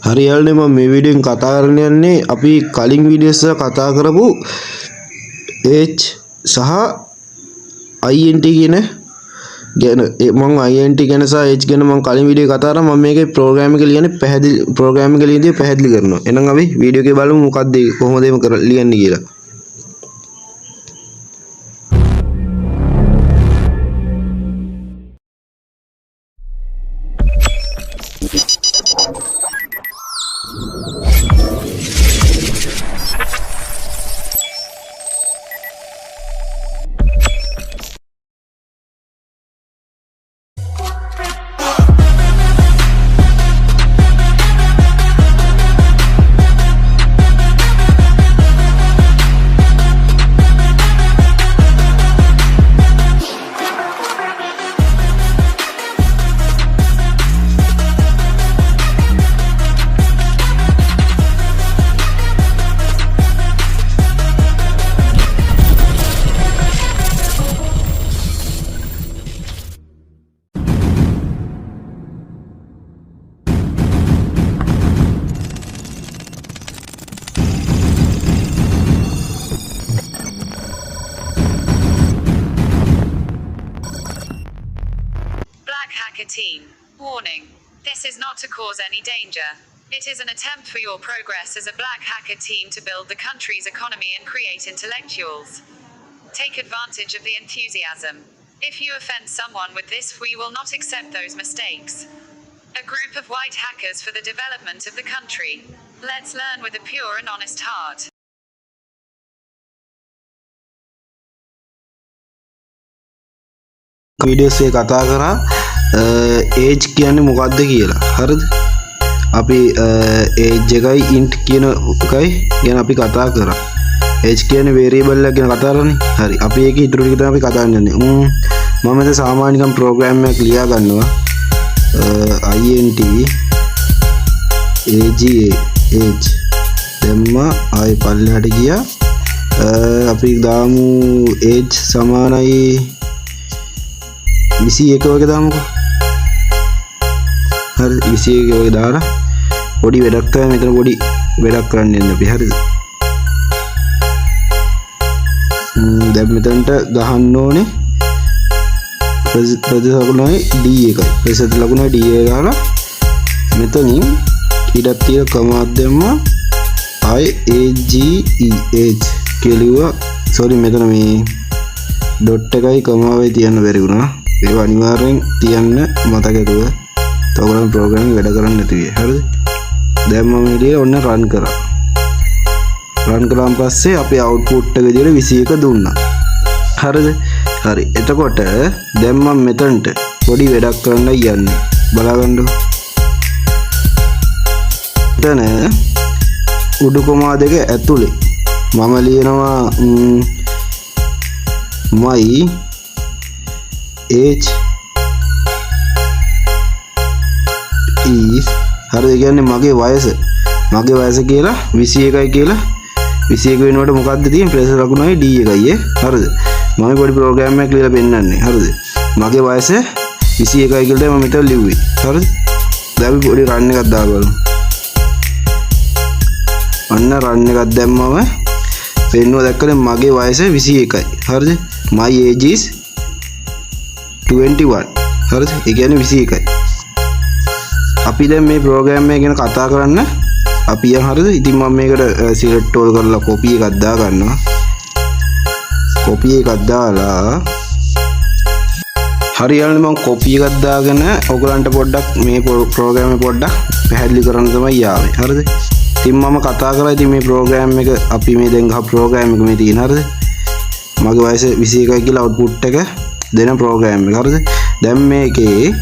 හරියල්නේ මම මේ වීඩියෝෙන් කතා කරන්න යන්නේ අපි කලින් වීඩියෝස් වල කතා කරපු H සහ INT කියන ගැන මම INT ගැන සහ H ගැන මම කලින් වීඩියෝ කතා කරා මම මේකේ ප්‍රෝග්‍රෑම් එක ලියන්නේ පැහැදිලි ප්‍රෝග්‍රෑම් එක ලියන්නේ පැහැදිලි කරනවා. එහෙනම් අපි වීඩියෝ එකේ බලමු මොකක්ද කොහොමද මේක ලියන්නේ කියලා. Black Hacker Teem. Warning. This is not to cause any danger. It is an attempt for your progress as a black hacker team to build the country's economy and create intellectuals. Take advantage of the enthusiasm. If you offend someone with this, we will not accept those mistakes. A group of white hackers for the development of the country. Let's learn with a pure and honest heart. Videos එක කතා කරා age කියන්නේ මොකක්ද කියලා. හරිද? අපි age එකයි int කියන එකයි ගැන අපි කතා කරා. age කියන්නේ variable එක ගැන කතා කරන්නේ. හරි. අපි ඒක ඉතුරු ටික තමයි අපි කතා කරන්නේ. මම මෙතන සාමාන්‍ය නිකන් ප්‍රෝග්‍රෑම් එකක් ලියා ගන්නවා. int age දැම්මා ආයෙ පල්ලෙහාට ගියා. අපි දාමු age සමානයි 21 වගේ දාමුකෝ. හරි 21 වගේ දාලා පොඩි වැඩක් තමයි මෙතන පොඩි වැඩක් කරන්න යන්න අපි. හරිද? දැන් මෙතනට ගහන්න ඕනේ ප්‍රතිශතලකුණයි D එකයි. ප්‍රතිශතලකුණයි D එක ගහලා මෙතනින් ඊටත් තියලා කමාක් දැම්මා. ආයේ age කියලා sorry මෙතන මේ ඩොට් එකයි කමාවයි තියන්න බැරි වුණා. ඒක අනිවාර්යෙන් තියන්න මතක ඇතුව තවරම් ප්‍රෝග්‍රෑම් වැඩ කරන්න නැති වෙයි. හරිද? දැන් මම ඉතින් ඔන්න රන් කරා. රන් කළාන් පස්සේ අපේ අවුට්පුට් එක විදිහට 21 දුන්නා. හරිද? හරි. එතකොට දැන් මම මෙතනට පොඩි වැඩක් කරන්න යන්නේ. බලාගන්නකො. එතන උඩු කොමා දෙක ඇතුලේ මම ලියනවා my age is හරිද කියන්නේ මගේ වයස කියලා 21යි කියලා 21 වෙනකොට මොකද්ද තියෙන්නේ ප්‍රේසර් ලකුණයි D එකයි හරිද මම පොඩි ප්‍රෝග්‍රෑම් එකක් ලියලා පෙන්නන්නේ හරිද මගේ වයස 21යි කියලා මම මෙතන ලිව්වේ හරිද දැන් අපි පොඩි රන් එකක් දාගමු අන්න රන් එකක් දැම්මම පෙන්නුව දැක්කනේ මගේ වයස 21යි හරිද my age is 21 හරිද ඒ කියන්නේ 21යි අපි දැන් මේ ප්‍රෝග්‍රෑම් එක ගැන කතා කරන්න අපි යන් හරිද ඉතින් මම මේකට සිලෙක්ට් ඕල් කරලා කොපි එකක් දා ගන්නවා කොපි එකක් දාලා හරියන්නේ මම කොපි එකක් දාගෙන ඔයගලන්ට පොඩ්ඩක් මේ ප්‍රෝග්‍රෑම් එක පොඩ්ඩක් පැහැදිලි කරන්න තමයි යාවේ හරිද ඉතින් මම කතා කරා ඉතින් මේ ප්‍රෝග්‍රෑම් එක අපි මේ දැන් ගහ ප්‍රෝග්‍රෑම් එක මේ තියෙන හරිද මගේ වයස 21යි කියලා අවුට්පුට් එක දෙන ප්‍රෝග්‍රෑම් එක හරිද දැන් මේකේ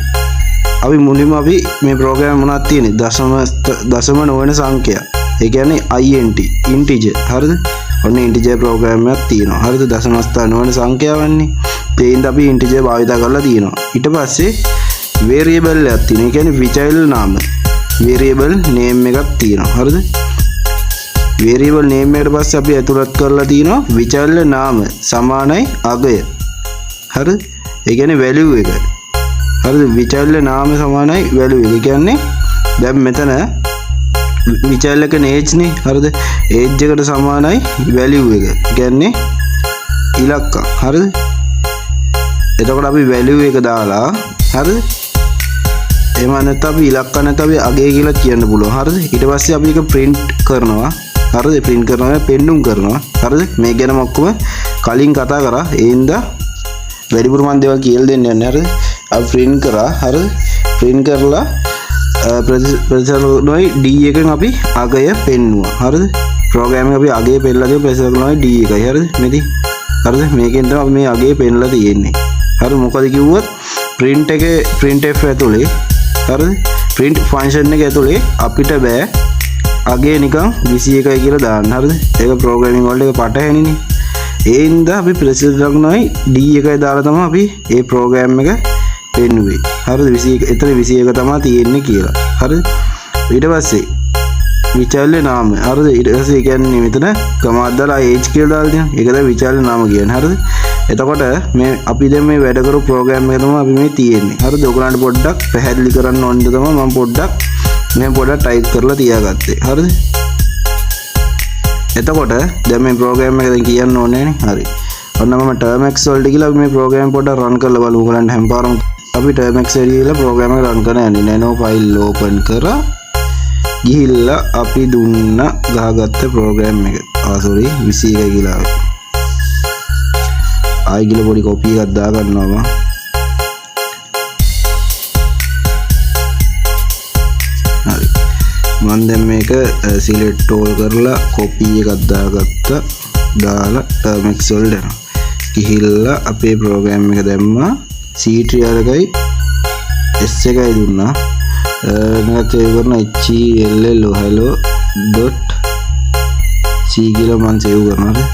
අපි මුලින්ම අපි මේ ප්‍රෝග්‍රෑම් මොනවද තියෙන්නේ දශම නොවන සංඛ්‍යා ඒ කියන්නේ int integer හරිද ඔන්න integer ප්‍රෝග්‍රෑම් එකක් තියෙනවා හරිද දශම ස්ථාන නොවන සංඛ්‍යාවන්නේ ඒ ඉඳ අපි integer භාවිත කරලා තියෙනවා ඊට පස්සේ variable එකක් තියෙනවා ඒ කියන්නේ විචයිල් නාම variable name එකක් තියෙනවා හරිද variable name එකට පස්සේ අපි ඇතුළත් කරලා තියෙනවා විචල්ල නාම සමානයි අගය හරිද ඒ කියන්නේ value එක හරිද විචල්ල නාම සමානයි value එක කියන්නේ දැන් මෙතන විචාරල එක age නේ හරිද age එකට සමානයි value එක කියන්නේ ඉලක්කම් හරිද එතකොට අපි value එක දාලා හරිද එහෙම නැත්නම් අපි ඉලක්කම් නැත්නම් අපි අගය කියලා කියන්න පුළුවන් හරිද ඊට පස්සේ අපි ඒක print කරනවා හරිද print කරනවා පෙන්නුම් කරනවා හරිද මේ ගැන ඔක්කොම කලින් කතා කරා ඒ හින්දා වැඩිපුර මම දේවල් කියලා දෙන්න යන්නේ හරිද අපි print කරා හරිද print කරලා ප්‍රතිශතනොයි d එකෙන් අපි අගය පෙන්නුවා හරිද ප්‍රෝග්‍රෑම් එක අපි අගය පෙන්නලා ප්‍රතිශතනොයි d එකයි හරිද මෙති හරිද මේකෙන් තමයි අපි මේ අගය පෙන්නලා තියෙන්නේ හරි මොකද කිව්වොත් print එකේ printf ඇතුලේ හරිද print function එක ඇතුලේ අපිට බෑ අගේ නිකන් 21යි කියලා දාන්න හරිද ඒක ප්‍රෝග්‍රෑමින් වලට ඒක පටහැනිනේ ඒ හින්දා අපි ප්‍රතිශතනොයි d එකයි දාලා තමයි අපි මේ ප්‍රෝග්‍රෑම් එක පෙන්නුවේ හරිද 21 එතන 21 තමයි තියෙන්නේ කියලා හරිද ඊට පස්සේ විචාරලේ නාම හරිද ඊට පස්සේ කියන්නේ මෙතන කමාක් දාලා age කියලා දාලා තියෙනවා ඒක තමයි විචාරලේ නාම කියන්නේ හරිද එතකොට මේ අපි දැන් මේ වැඩ කරු ප්‍රෝග්‍රෑම් එක තමයි අපි මේ තියෙන්නේ හරිද ඔයගලන්ට පොඩ්ඩක් පැහැදිලි කරන්න ඕනද තමයි මම පොඩ්ඩක් ටයිප් කරලා තියාගත්තේ හරිද එතකොට දැන් මේ ප්‍රෝග්‍රෑම් එක දැන් කියන්න ඕනේ නේ හරි ඔන්න මම ටර්මැක්ස් වලට ගිහලා අපි මේ ප්‍රෝග්‍රෑම් පොඩ්ඩක් රන් කරලා බලමු ඔයගලන්ට හැමපාරම අපි ටර්මැක්ස් එකට ගිහලා ප්‍රෝග්‍රෑම් එක රන් කරන්න යන්නේ නෝ ෆයිල් ඕපන් කරා ගිහිල්ලා අපි දුන්න ගහගත්ත ප්‍රෝග්‍රෑම් එක සෝරි 21 කියලා ආයි ගිහලා පොඩි කොපි එකක් දාගන්නවා හරි මම දැන් මේක සිලෙක්ට් ඕල් කරලා කොපි එකක් දාගත්තා දාලා ටර්මැක්ස් වලට යනවා ගිහිල්ලා අපේ ප්‍රෝග්‍රෑම් එක දැම්මා C-Trial එකයි S එකයි දුන්නා මේක සේව් කරන hello.c කියලා මම සේව් කරනවා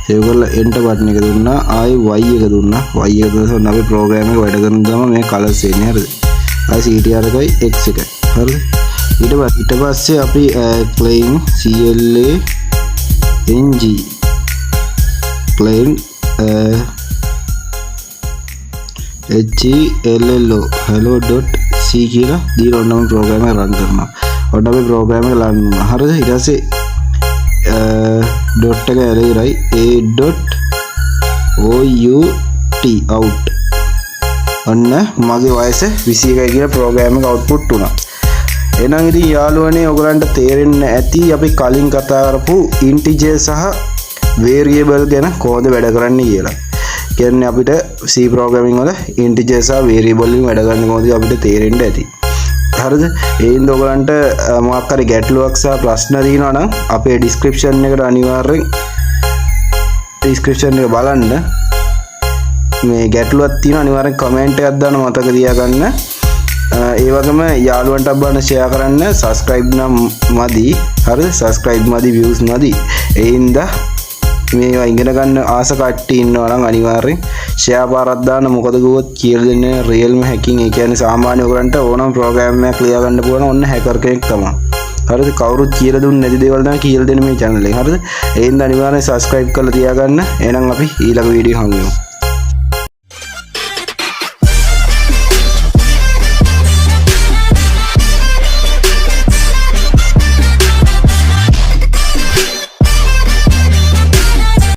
සේව් කරලා enter බටන් එක දුන්නා ආයි y එක දුන්නා y එක දාලා අපේ ප්‍රෝග්‍රෑම් එක වැඩ කරන ගමන් මේ කලර්ස් එන්නේ හරිද ආයි C-Trial එකයි x එකයි හරිද ඊට පස්සේ අපි plain plain hello.c කියලා දීලා ඔන්නම ප්‍රෝග්‍රෑම් එක රන් කරනවා. ඔන්න අපි ප්‍රෝග්‍රෑම් එක රන් කරනවා. හරිද? ඊට පස්සේ ඩොට් එක ඇරෙයිරයි a.out ඔන්න මගේ වයස 21යි කියලා ප්‍රෝග්‍රෑම් එක අවුට්පුට් වුණා. එහෙනම් ඉතින් යාළුවනේ ඔයගලන්ට තේරෙන්න ඇති අපි කලින් කතා කරපු integer සහ variable ගැන කොහොමද වැඩ කරන්නේ කියලා. කියන්නේ අපිට C programming වල integer සහ variable වලින් වැඩ කරන්න කොහොමද අපිට තේරෙන්න ඇති. හරිද? ඒ හින්දා ඔයගලන්ට මොකක් හරි ගැටලුවක් සහ ප්‍රශ්න තියෙනවා නම් අපේ description එකට අනිවාර්යෙන් description එක බලන්න. මේ ගැටලුවක් තියෙනවා අනිවාර්යෙන් comment එකක් දාන්න මතක තියාගන්න. ඒ වගේම යාළුවන්ට බලන්න share කරන්න subscribe නම් මදි. හරිද? subscribe මදි views මදි. ඒ හින්දා මේවා ඉගෙන ගන්න ආස කට්ටිය ඉන්නවා නම් අනිවාර්යෙන් ෂෙයා පාරක් දාන්න මොකද කිව්වොත් කියලා දෙන්නේ රියල්ම හැකින් ඒ කියන්නේ සාමාන්‍ය ඔයගලන්ට ඕනම ප්‍රෝග්‍රෑම් එකක් ලියා ගන්න පුළුවන් ඔන්න හැකර් කෙනෙක් තමයි හරිද කවුරුත් කියලා දුන්නේ නැති දේවල් තමයි කියලා දෙන්නේ මේ channel එකේ හරිද ඒ හින්දා අනිවාර්යෙන් subscribe කරලා තියාගන්න එහෙනම් අපි ඊළඟ වීඩියෝ හම්බෙමු